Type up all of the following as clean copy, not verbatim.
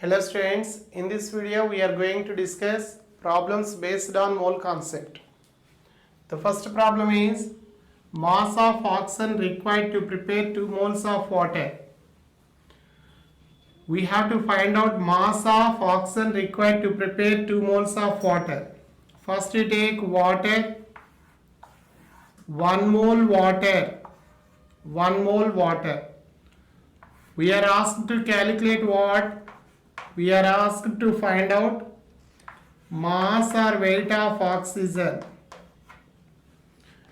Hello students, in this video we are going to discuss problems based on mole concept. The first problem is mass of oxygen required to prepare 2 moles of water. We have to find out mass of oxygen required to prepare 2 moles of water. First we take water, 1 mole water, 1 mole water. We are asked to calculate what? We are asked to find out mass or weight of oxygen.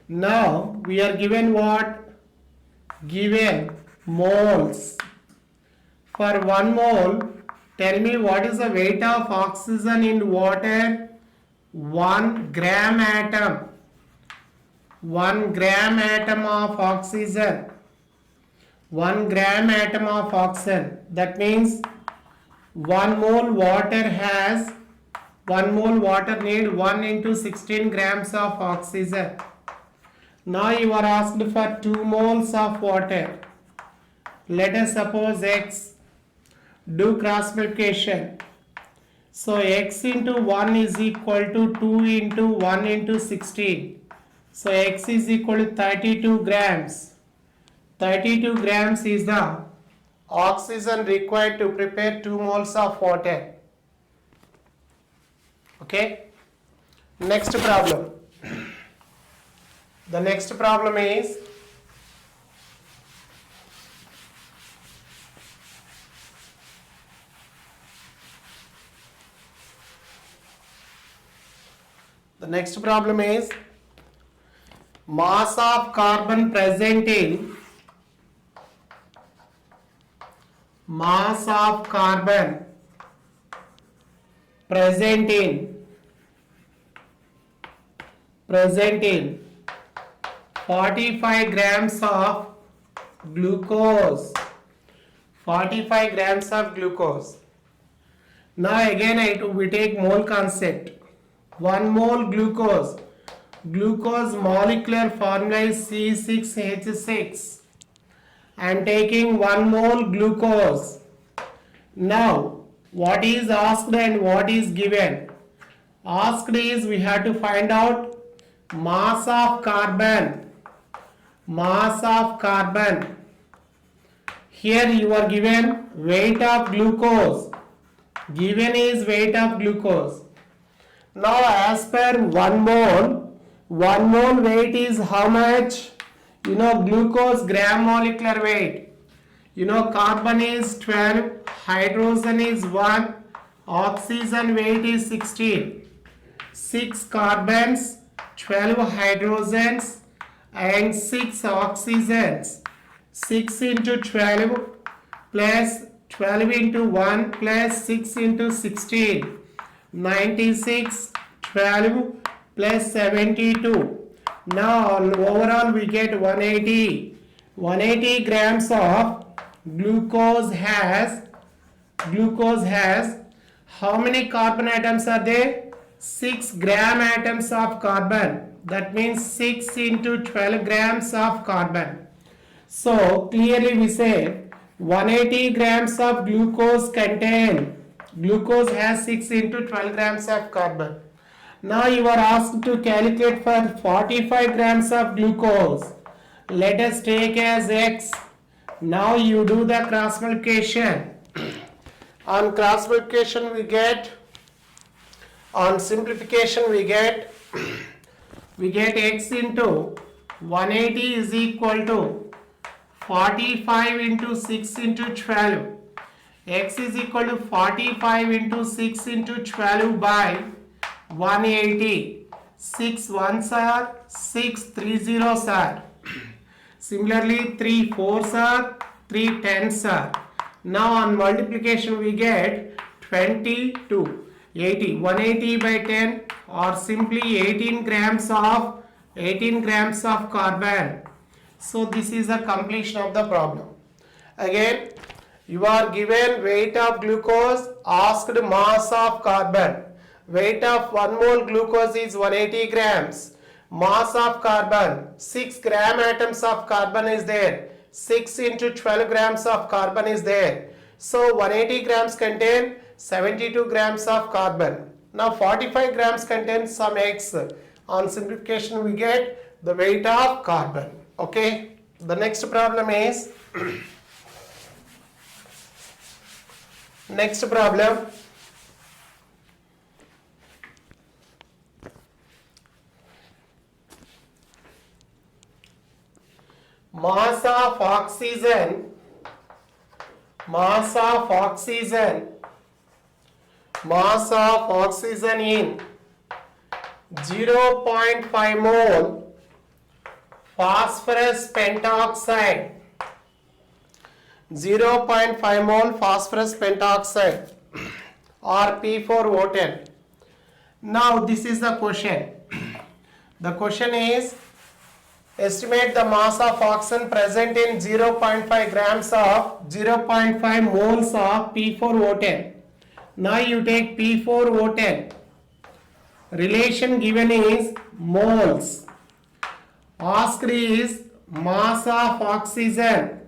Now we are given what? Given moles. For 1 mole, tell me what is the weight of oxygen in water? 1 gram atom. 1 gram atom of oxygen. 1 gram atom of oxygen. That means 1 mole water has 1 mole water need 1 into 16 grams of oxygen. Now you are asked for 2 moles of water. Let us suppose X. Do cross multiplication. So X into 1 is equal to 2 into 1 into 16. So X is equal to 32 grams. 32 grams is the oxygen required to prepare 2 moles of water. Okay. Next problem. The next problem is mass of carbon present in present in 45 grams of glucose. 45 grams of glucose. Now again we take mole concept. 1 mole glucose. Glucose molecular formula is C6H6. I am taking 1 mole glucose. Now what is asked and what is given? Asked is we have to find out mass of carbon. Mass of carbon. Here you are given weight of glucose. Given is weight of glucose. Now as per 1 mole weight is how much? You know glucose gram molecular weight. You know carbon is 12, hydrogen is 1, oxygen weight is 16. 6 carbons, 12 hydrogens and 6 oxygens. 6 into 12 plus 12 into 1 plus 6 into 16. 96, 12 plus 72. Now overall we get 180. 180 grams of glucose has how many carbon atoms are there? 6 gram atoms of carbon. That means 6 into 12 grams of carbon. So clearly we say 180 grams of glucose has 6 into 12 grams of carbon. Now you are asked to calculate for 45 grams of glucose. Let us take as X. Now you do the cross multiplication. On cross multiplication we get, on simplification we get X into 180 is equal to 45 into 6 into 12. X is equal to 45 into 6 into 12 by 180. 6 ones are 6 3 zeros are. Similarly 3 4s are 3 10s are. Now on multiplication we get 22. 80. 180 by 10 or simply 18 grams of carbon. So this is the completion of the problem. Again you are given weight of glucose, asked mass of carbon. Weight of 1 mole glucose is 180 grams. Mass of carbon, 6 gram atoms of carbon is there. 6 into 12 grams of carbon is there. So 180 grams contain 72 grams of carbon. Now 45 grams contains some X. On simplification we get the weight of carbon. Okay. The next problem is next problem. Mass of oxygen in 0.5 mole phosphorus pentoxide, 0.5 mole phosphorus pentoxide or P4O10. Now this is the question. The question is, estimate the mass of oxygen present in 0.5 grams of 0.5 moles of P4O10. Now you take P4O10. Relation given is moles. Asked is mass of oxygen.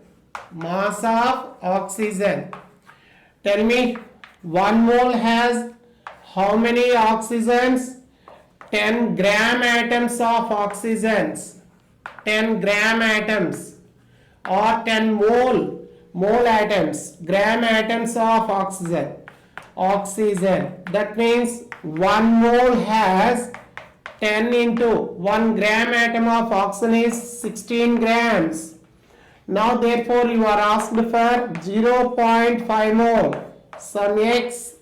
Mass of oxygen. Tell me, 1 mole has how many oxygens? 10 gram atoms of oxygens. 10 gram atoms or 10 mole atoms, gram atoms of oxygen. That means 1 mole has 10 into 1 gram atom of oxygen is 16 grams. Now therefore you are asked for 0.5 mole, some X.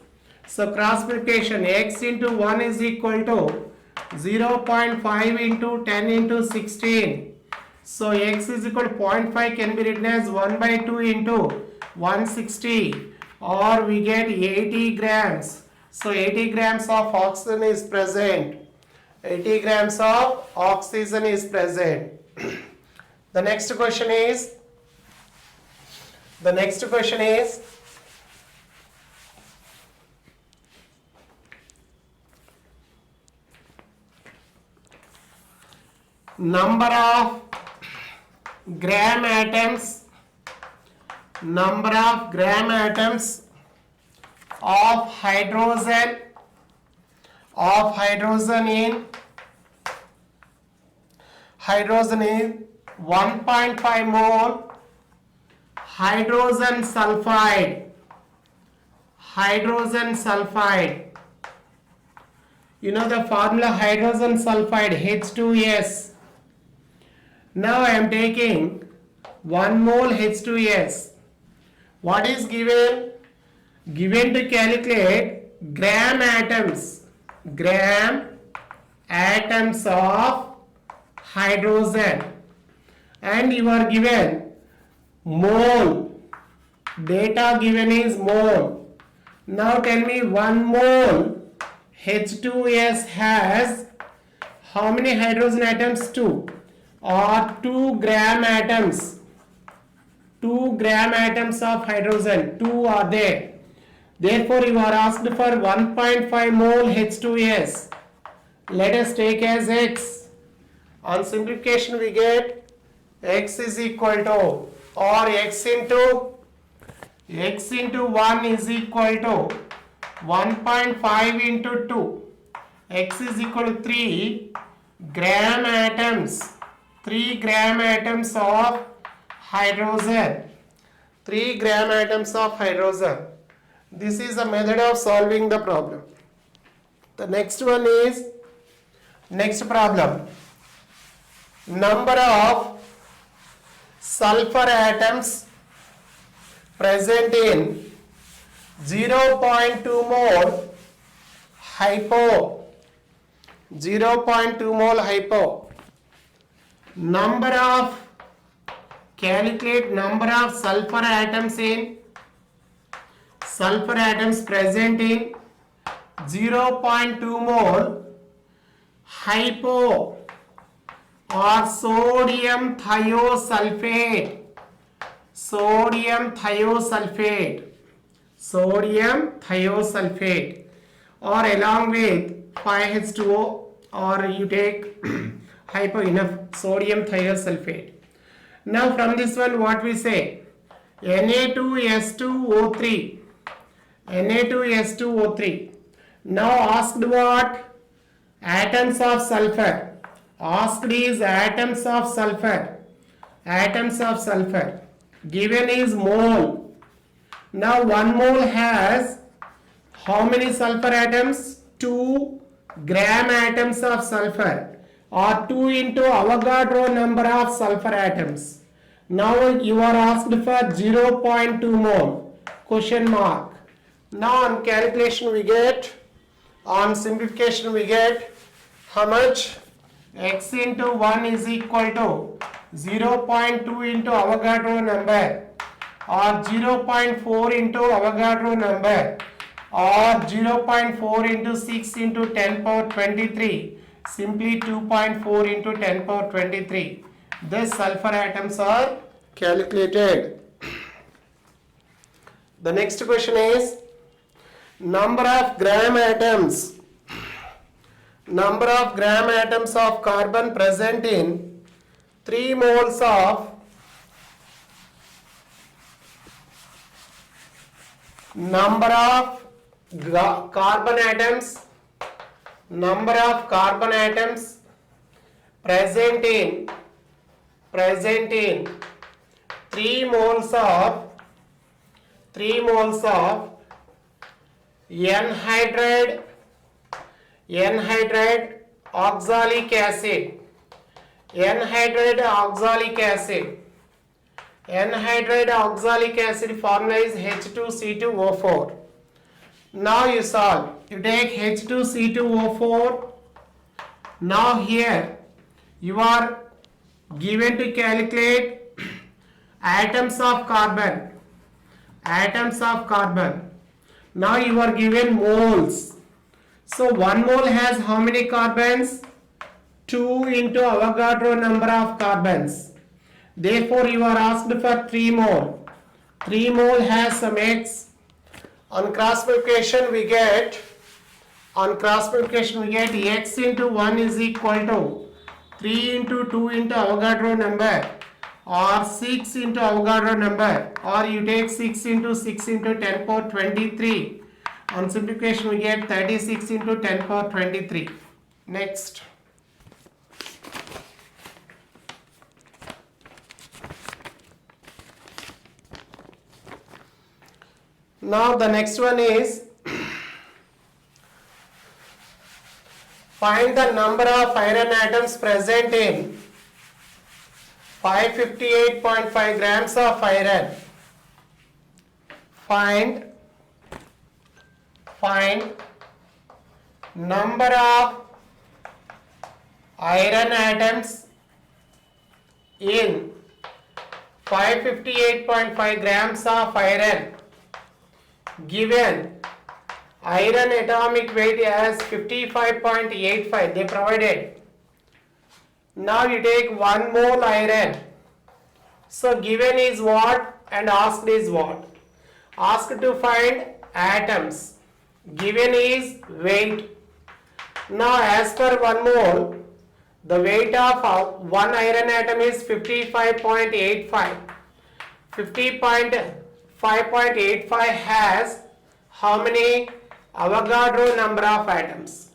So cross multiplication, X into 1 is equal to 0.5 into 10 into 16. So X is equal to 0.5 can be written as 1 by 2 into 160, or we get 80 grams. So 80 grams of oxygen is present. 80 grams of oxygen is present. The next question is, number of gram atoms of hydrogen in 1.5 mole hydrogen sulfide. You know the formula hydrogen sulfide, H2S. Now I am taking 1 mole H2S. What is given? Given to calculate gram atoms of hydrogen, and you are given mole. Data given is mole. Now tell me, 1 mole H2S has how many hydrogen atoms? 2. Or 2 gram atoms. 2 gram atoms of hydrogen. 2 are there. Therefore, you are asked for 1.5 mole H2S. Let us take as X. On simplification, we get X is equal to, or X into 1 is equal to 1.5 into 2. X is equal to 3 gram atoms. 3 gram atoms of hydrogen. 3 gram atoms of hydrogen. This is the method of solving the problem. The next one is, next problem. Number of sulfur atoms present in 0.2 mole hypo. 0.2 mole hypo. Calculate number of sulfur atoms present in 0.2 mole hypo or sodium thiosulfate. Or along with 5H2O, or you take hypo, enough sodium thiosulfate. Now from this one what we say? Na2S2O3. Na2S2O3. Now asked what? Atoms of sulfur. Asked is atoms of sulfur. Atoms of sulfur. Given is mole. Now 1 mole has how many sulfur atoms? 2 gram atoms of sulfur, or 2 into Avogadro number of sulfur atoms. Now you are asked for 0.2 mole. Question mark. Now on calculation we get, on simplification we get how much? X into 1 is equal to 0.2 into Avogadro number, or 0.4 into Avogadro number, or 0.4 into 6 into 10 power 23, simply 2.4 into 10 power 23. These sulfur atoms are calculated. The next question is number of gram atoms. Number of gram atoms of carbon present in 3 moles of number of carbon atoms present in 3 moles of anhydride oxalic acid. Anhydride oxalic acid formula is H2C2O4. Now you solve. You take H2C2O4. Now here you are given to calculate atoms of carbon. Now you are given moles. So 1 mole has how many carbons? 2 into Avogadro number of carbons. Therefore you are asked for 3 mole. 3 mole has some X. On cross multiplication we get X into 1 is equal to 3 into 2 into Avogadro number, or 6 into Avogadro number, or you take 6 into 10 power 23. On simplification we get 36 into 10 power 23. Next. Now the next one is find the number of iron atoms present in 558.5 grams of iron. Find number of iron atoms in 558.5 grams of iron. Given iron atomic weight as 55.85, they provided. Now you take 1 mole iron. So given is what and asked is what? Asked to find atoms. Given is weight. Now as per 1 mole, the weight of 1 iron atom is 55.85. 50.5.85 has how many Avogadro number of atoms?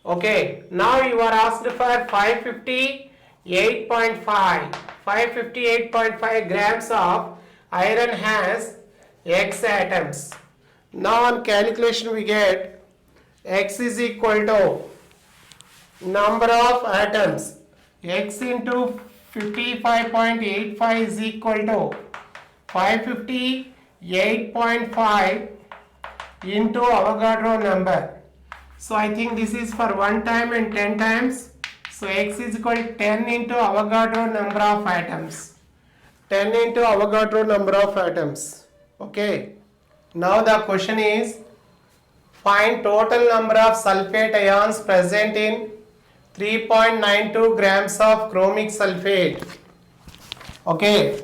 Okay, now you are asked for 558.5. 558.5 grams of iron has X atoms. Now on calculation we get X is equal to number of atoms. X into 55.85 is equal to 558.5 into Avogadro number. So I think this is for 1 time and 10 times. So X is equal to 10 into Avogadro number of atoms. 10 into Avogadro number of atoms. Okay. Now the question is find total number of sulfate ions present in 3.92 grams of chromic sulfate. Okay.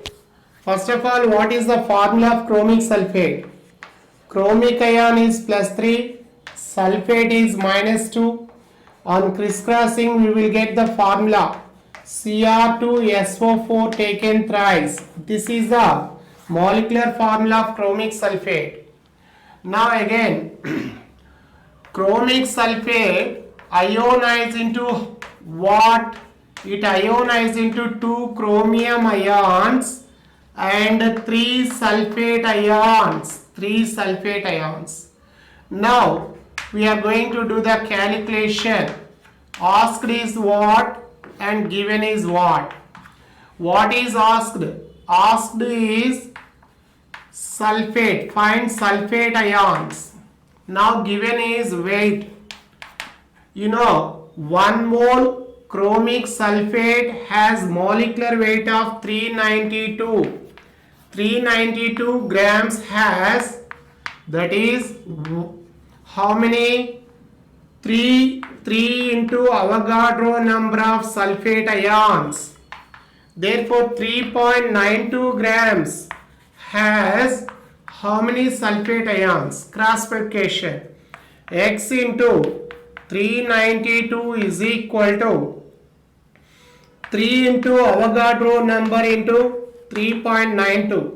First of all, what is the formula of chromic sulfate? Chromic ion is +3, sulfate is -2. On crisscrossing, we will get the formula Cr2SO4 taken thrice. This is the molecular formula of chromic sulfate. Now again, chromic sulfate ionize into what? It ionizes into 2 chromium ions and 3 sulfate ions. 3 sulfate ions. Now we are going to do the calculation. Asked is what and given is what? What is asked? Asked is sulfate. Find sulfate ions. Now given is weight. You know, 1 mole chromic sulfate has molecular weight of 392. 392 grams has, that is how many? 3 into Avogadro number of sulfate ions. Therefore 3.92 grams has how many sulfate ions? Cross multiplication. X into 392 is equal to 3 into Avogadro number into 3.92.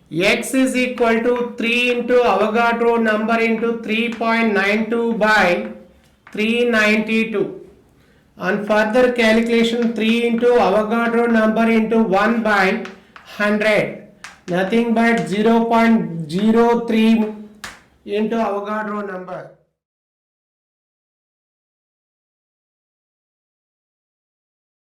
X is equal to 3 into Avogadro number into 3.92 by 392. On further calculation, 3 into Avogadro number into 1 by 100. Nothing but 0.03 into Avogadro number.